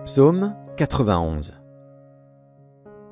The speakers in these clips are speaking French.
Psaume 91.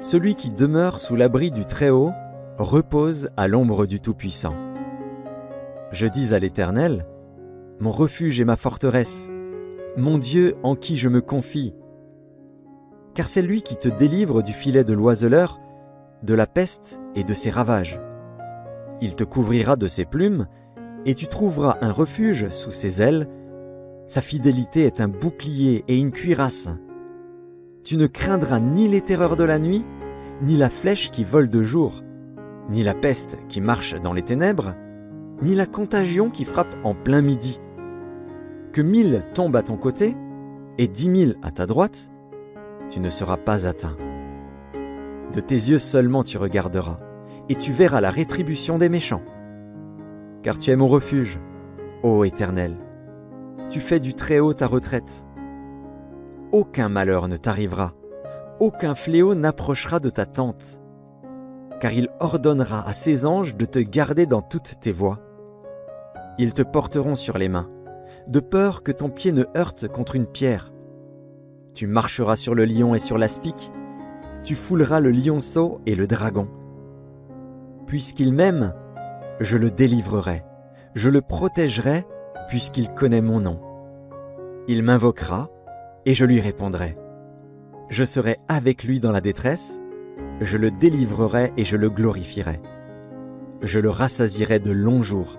Celui qui demeure sous l'abri du Très-Haut repose à l'ombre du Tout-Puissant. Je dis à l'Éternel, mon refuge et ma forteresse, mon Dieu en qui je me confie. Car c'est lui qui te délivre du filet de l'oiseleur, de la peste et de ses ravages. Il te couvrira de ses plumes, et tu trouveras un refuge sous ses ailes. Sa fidélité est un bouclier et une cuirasse. Tu ne craindras ni les terreurs de la nuit, ni la flèche qui vole de jour, ni la peste qui marche dans les ténèbres, ni la contagion qui frappe en plein midi. Que 1000 tombent à ton côté et 10 000 à ta droite, tu ne seras pas atteint. De tes yeux seulement tu regarderas, et tu verras la rétribution des méchants. Car tu es mon refuge, ô Éternel. Tu fais du Très-Haut ta retraite. Aucun malheur ne t'arrivera, aucun fléau n'approchera de ta tente, car il ordonnera à ses anges de te garder dans toutes tes voies. Ils te porteront sur les mains, de peur que ton pied ne heurte contre une pierre. Tu marcheras sur le lion et sur l'aspic, tu fouleras le lionceau et le dragon. Puisqu'il m'aime, je le délivrerai, je le protégerai, puisqu'il connaît mon nom. Il m'invoquera, et je lui répondrai. Je serai avec lui dans la détresse, je le délivrerai et je le glorifierai. Je le rassasierai de longs jours,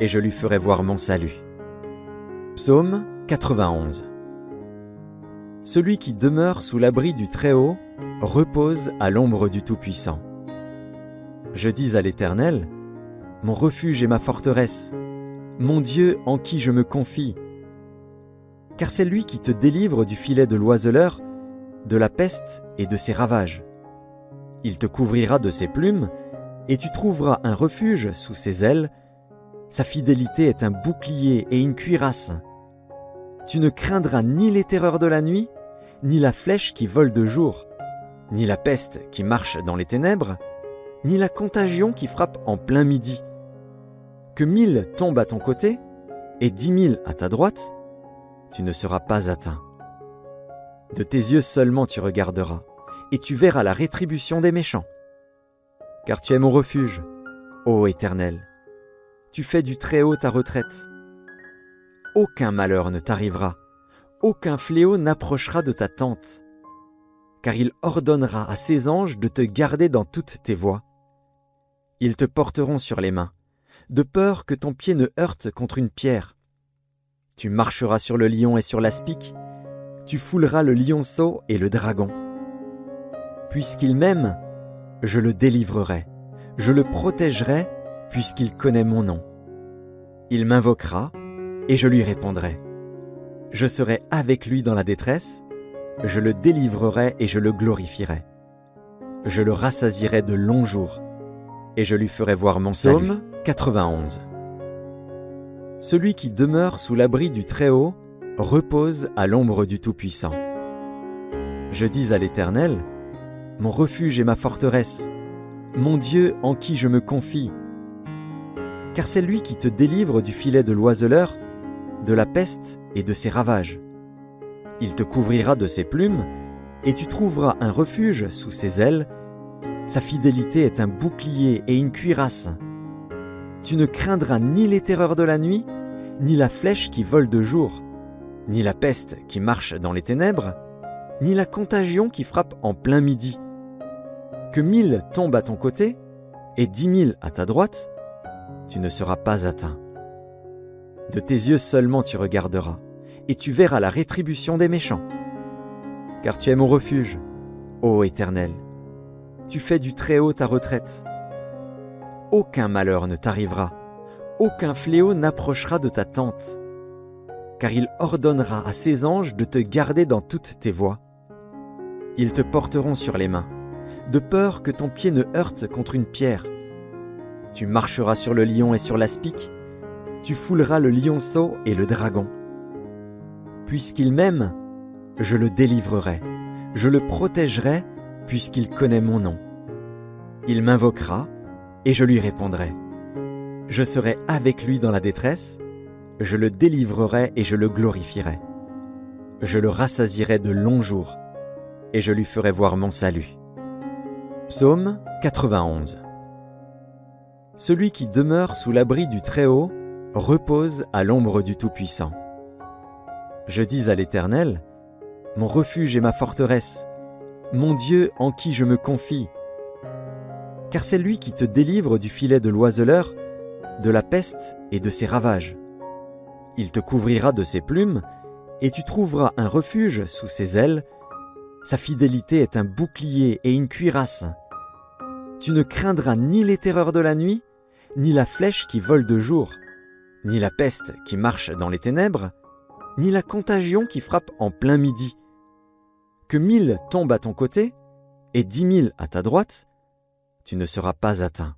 et je lui ferai voir mon salut. Psaume 91. Celui qui demeure sous l'abri du Très-Haut repose à l'ombre du Tout-Puissant. Je dis à l'Éternel, mon refuge et ma forteresse, mon Dieu en qui je me confie. Car c'est lui qui te délivre du filet de l'oiseleur, de la peste et de ses ravages. Il te couvrira de ses plumes, et tu trouveras un refuge sous ses ailes. Sa fidélité est un bouclier et une cuirasse. Tu ne craindras ni les terreurs de la nuit, ni la flèche qui vole de jour, ni la peste qui marche dans les ténèbres, ni la contagion qui frappe en plein midi. Que 1000 tombent à ton côté et 10 000 à ta droite, tu ne seras pas atteint. De tes yeux seulement tu regarderas, et tu verras la rétribution des méchants. Car tu es mon refuge, ô Éternel. Tu fais du Très-Haut ta retraite. Aucun malheur ne t'arrivera, aucun fléau n'approchera de ta tente, car il ordonnera à ses anges de te garder dans toutes tes voies. Ils te porteront sur les mains, de peur que ton pied ne heurte contre une pierre. Tu marcheras sur le lion et sur l'aspic, tu fouleras le lionceau et le dragon. Puisqu'il m'aime, je le délivrerai, je le protégerai, puisqu'il connaît mon nom. Il m'invoquera, et je lui répondrai. Je serai avec lui dans la détresse, je le délivrerai et je le glorifierai. Je le rassasierai de longs jours, et je lui ferai voir mon salut. Psaume 91. Celui qui demeure sous l'abri du Très-Haut repose à l'ombre du Tout-Puissant. Je dis à l'Éternel, mon refuge et ma forteresse, mon Dieu en qui je me confie. Car c'est lui qui te délivre du filet de l'oiseleur, de la peste et de ses ravages. Il te couvrira de ses plumes, et tu trouveras un refuge sous ses ailes. Sa fidélité est un bouclier et une cuirasse. Tu ne craindras ni les terreurs de la nuit, ni la flèche qui vole de jour, ni la peste qui marche dans les ténèbres, ni la contagion qui frappe en plein midi. Que 1000 tombent à ton côté et 10 000 à ta droite, tu ne seras pas atteint. De tes yeux seulement tu regarderas, et tu verras la rétribution des méchants. Car tu es mon refuge, ô Éternel. Tu fais du Très-Haut ta retraite. Aucun malheur ne t'arrivera, aucun fléau n'approchera de ta tente, car il ordonnera à ses anges de te garder dans toutes tes voies. Ils te porteront sur les mains, de peur que ton pied ne heurte contre une pierre. Tu marcheras sur le lion et sur l'aspic, tu fouleras le lionceau et le dragon. Puisqu'il m'aime, je le délivrerai, je le protégerai, puisqu'il connaît mon nom. Il m'invoquera, et je lui répondrai. Je serai avec lui dans la détresse, je le délivrerai et je le glorifierai. Je le rassasierai de longs jours, et je lui ferai voir mon salut. Psaume 91. Celui qui demeure sous l'abri du Très-Haut repose à l'ombre du Tout-Puissant. Je dis à l'Éternel, mon refuge et ma forteresse, mon Dieu en qui je me confie. Car c'est lui qui te délivre du filet de l'oiseleur, de la peste et de ses ravages. Il te couvrira de ses plumes, et tu trouveras un refuge sous ses ailes. Sa fidélité est un bouclier et une cuirasse. Tu ne craindras ni les terreurs de la nuit, ni la flèche qui vole de jour, ni la peste qui marche dans les ténèbres, ni la contagion qui frappe en plein midi. Que 1000 tombent à ton côté et 10 000 à ta droite, tu ne seras pas atteint.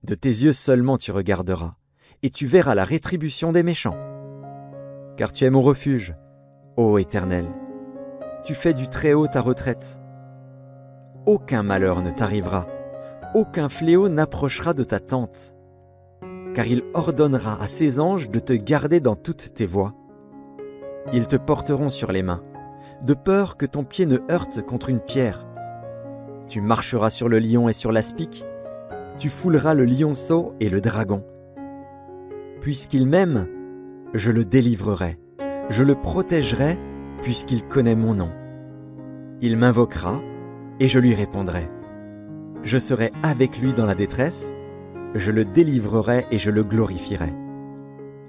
De tes yeux seulement tu regarderas, et tu verras la rétribution des méchants. Car tu es mon refuge, ô Éternel. Tu fais du Très-Haut ta retraite. Aucun malheur ne t'arrivera, aucun fléau n'approchera de ta tente. Car il ordonnera à ses anges de te garder dans toutes tes voies. Ils te porteront sur les mains, de peur que ton pied ne heurte contre une pierre. Tu marcheras sur le lion et sur l'aspic, tu fouleras le lionceau et le dragon. Puisqu'il m'aime, je le délivrerai, je le protégerai, puisqu'il connaît mon nom. Il m'invoquera, et je lui répondrai. Je serai avec lui dans la détresse, je le délivrerai et je le glorifierai.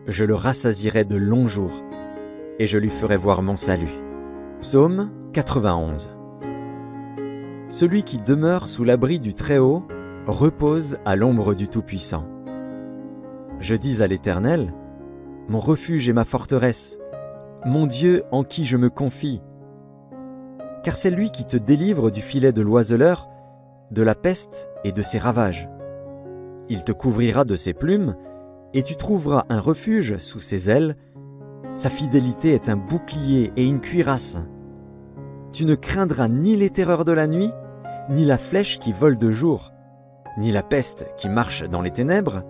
Je le rassasierai de longs jours, et je lui ferai voir mon salut. Psaume 91. Celui qui demeure sous l'abri du Très-Haut repose à l'ombre du Tout-Puissant. Je dis à l'Éternel, mon refuge et ma forteresse, mon Dieu en qui je me confie. Car c'est lui qui te délivre du filet de l'oiseleur, de la peste et de ses ravages. Il te couvrira de ses plumes, et tu trouveras un refuge sous ses ailes. Sa fidélité est un bouclier et une cuirasse. Tu ne craindras ni les terreurs de la nuit, ni la flèche qui vole de jour, ni la peste qui marche dans les ténèbres,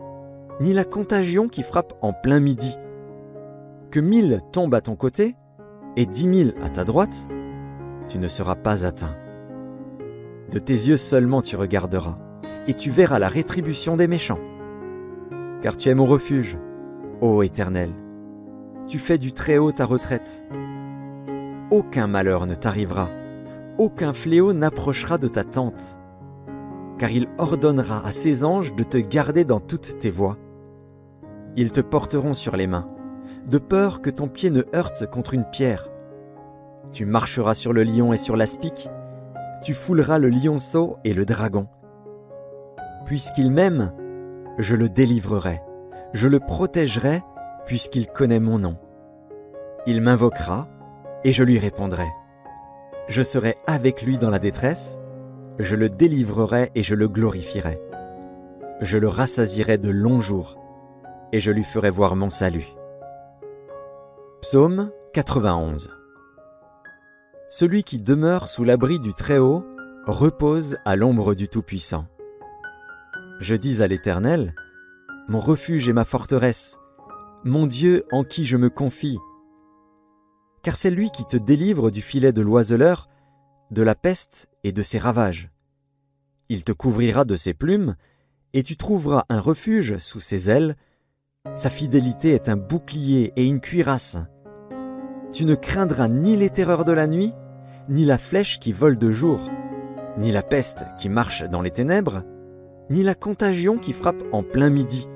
ni la contagion qui frappe en plein midi. Que 1000 tombent à ton côté et 10 000 à ta droite, tu ne seras pas atteint. De tes yeux seulement tu regarderas, et tu verras la rétribution des méchants. Car tu es mon refuge, ô Éternel. Tu fais du Très-Haut ta retraite. Aucun malheur ne t'arrivera, aucun fléau n'approchera de ta tente. Car il ordonnera à ses anges de te garder dans toutes tes voies. Ils te porteront sur les mains, de peur que ton pied ne heurte contre une pierre. Tu marcheras sur le lion et sur l'aspic, tu fouleras le lionceau et le dragon. Puisqu'il m'aime, je le délivrerai, je le protégerai, puisqu'il connaît mon nom. Il m'invoquera, et je lui répondrai. Je serai avec lui dans la détresse, je le délivrerai et je le glorifierai. Je le rassasierai de longs jours, et je lui ferai voir mon salut. Psaume 91. Celui qui demeure sous l'abri du Très-Haut repose à l'ombre du Tout-Puissant. Je dis à l'Éternel, mon refuge et ma forteresse, mon Dieu en qui je me confie. Car c'est lui qui te délivre du filet de l'oiseleur, de la peste et de ses ravages. Il te couvrira de ses plumes, et tu trouveras un refuge sous ses ailes. Sa fidélité est un bouclier et une cuirasse. Tu ne craindras ni les terreurs de la nuit, ni la flèche qui vole de jour, ni la peste qui marche dans les ténèbres, ni la contagion qui frappe en plein midi.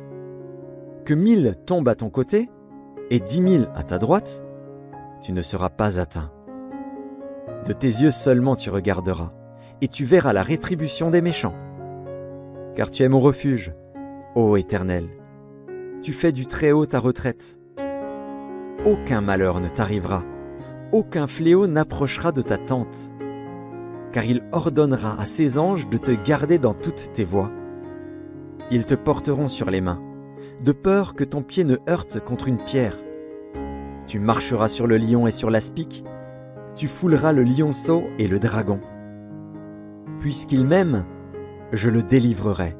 Que 1000 tombent à ton côté et 10 000 à ta droite, tu ne seras pas atteint. De tes yeux seulement tu regarderas, et tu verras la rétribution des méchants. Car tu es mon refuge, ô Éternel. Tu fais du Très-Haut ta retraite. Aucun malheur ne t'arrivera, aucun fléau n'approchera de ta tente. Car il ordonnera à ses anges de te garder dans toutes tes voies. Ils te porteront sur les mains, de peur que ton pied ne heurte contre une pierre. Tu marcheras sur le lion et sur l'aspic, tu fouleras le lionceau et le dragon. Puisqu'il m'aime, je le délivrerai,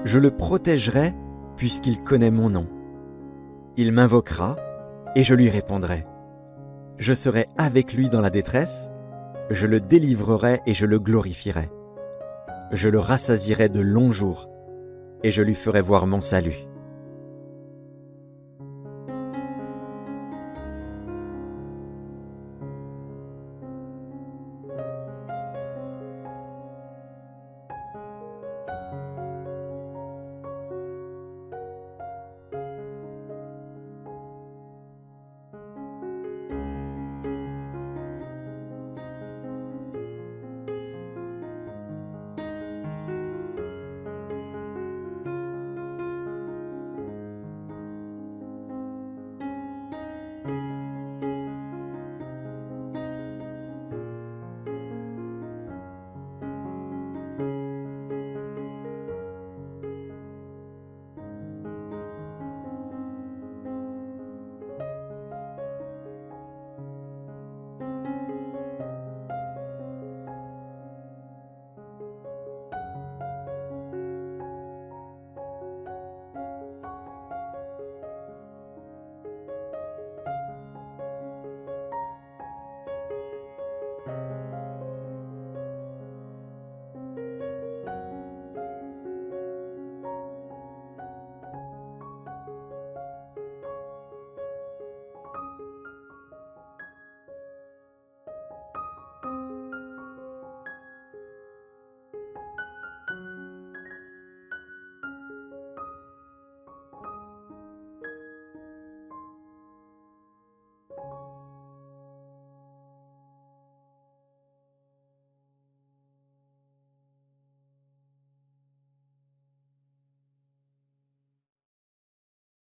je le protégerai, puisqu'il connaît mon nom. Il m'invoquera, et je lui répondrai. Je serai avec lui dans la détresse, je le délivrerai et je le glorifierai. Je le rassasierai de longs jours et je lui ferai voir mon salut.